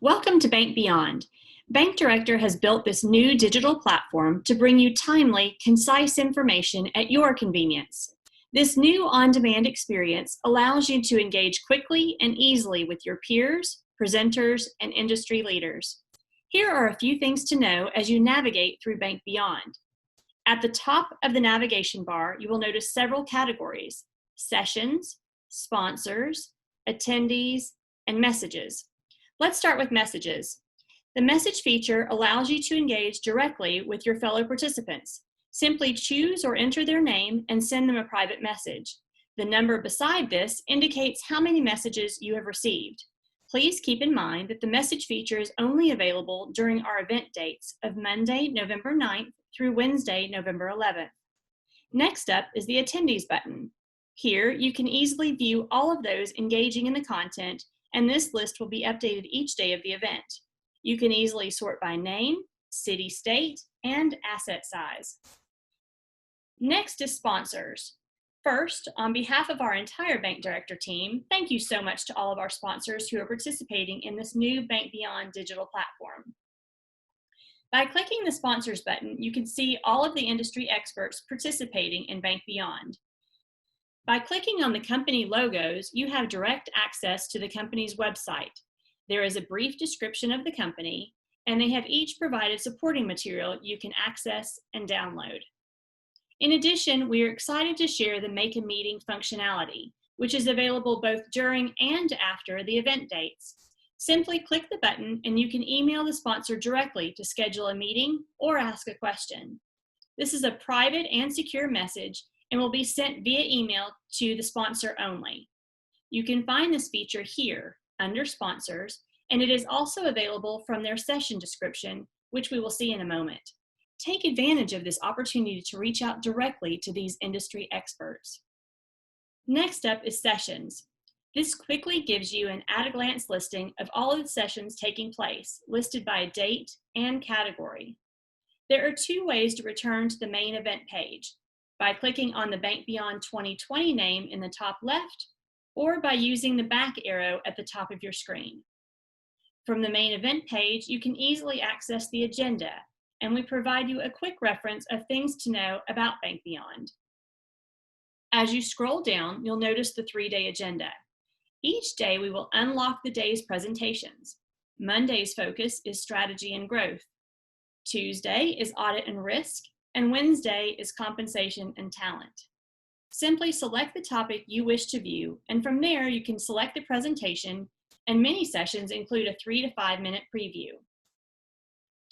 Welcome to Bank Beyond. Bank Director has built this new digital platform to bring you timely, concise information at your convenience. This new on-demand experience allows you to engage quickly and easily with your peers, presenters, and industry leaders. Here are a few things to know as you navigate through Bank Beyond. At the top of the navigation bar, you will notice several categories: sessions, sponsors, attendees, and messages. Let's start with messages. The message feature allows you to engage directly with your fellow participants. Simply choose or enter their name and send them a private message. The number beside this indicates how many messages you have received. Please keep in mind that the message feature is only available during our event dates of Monday, November 9th through Wednesday, November 11th. Next up is the Attendees button. Here, you can easily view all of those engaging in the content, and this list will be updated each day of the event. You can easily sort by name, city, state, and asset size. Next is sponsors. First, on behalf of our entire Bank Director team, thank you so much to all of our sponsors who are participating in this new Bank Beyond digital platform. By clicking the Sponsors button, you can see all of the industry experts participating in Bank Beyond. By clicking on the company logos, you have direct access to the company's website. There is a brief description of the company, and they have each provided supporting material you can access and download. In addition, we are excited to share the Make a Meeting functionality, which is available both during and after the event dates. Simply click the button and you can email the sponsor directly to schedule a meeting or ask a question. This is a private and secure message and will be sent via email to the sponsor only. You can find this feature here under Sponsors, and it is also available from their session description, which we will see in a moment. Take advantage of this opportunity to reach out directly to these industry experts. Next up is Sessions. This quickly gives you an at-a-glance listing of all of the sessions taking place, listed by date and category. There are two ways to return to the main event page: by clicking on the Bank Beyond 2020 name in the top left, or by using the back arrow at the top of your screen. From the main event page, you can easily access the agenda, and we provide you a quick reference of things to know about Bank Beyond. As you scroll down, you'll notice the 3-day agenda. Each day, we will unlock the day's presentations. Monday's focus is strategy and growth. Tuesday is audit and risk, and Wednesday is compensation and talent. Simply select the topic you wish to view, and from there you can select the presentation, and many sessions include a 3 to 5 minute preview.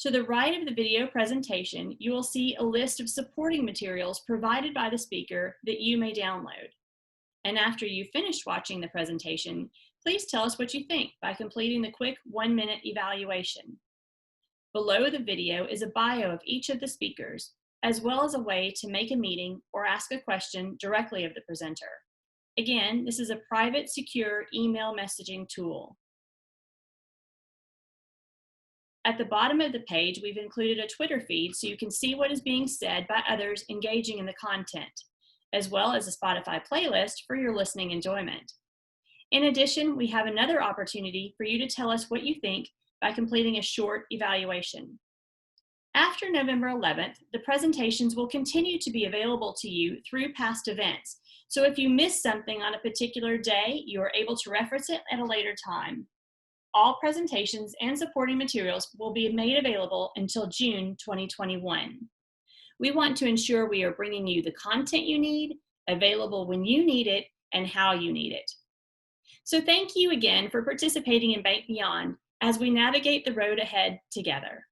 To the right of the video presentation, you will see a list of supporting materials provided by the speaker that you may download. And after you've finished watching the presentation, please tell us what you think by completing the quick 1-minute evaluation. Below the video is a bio of each of the speakers, as well as a way to make a meeting or ask a question directly of the presenter. Again, this is a private, secure email messaging tool. At the bottom of the page, we've included a Twitter feed so you can see what is being said by others engaging in the content, as well as a Spotify playlist for your listening enjoyment. In addition, we have another opportunity for you to tell us what you think by completing a short evaluation. After November 11th, the presentations will continue to be available to you through past events. So if you miss something on a particular day, you are able to reference it at a later time. All presentations and supporting materials will be made available until June 2021. We want to ensure we are bringing you the content you need, available when you need it, and how you need it. So thank you again for participating in Bank Beyond as we navigate the road ahead together.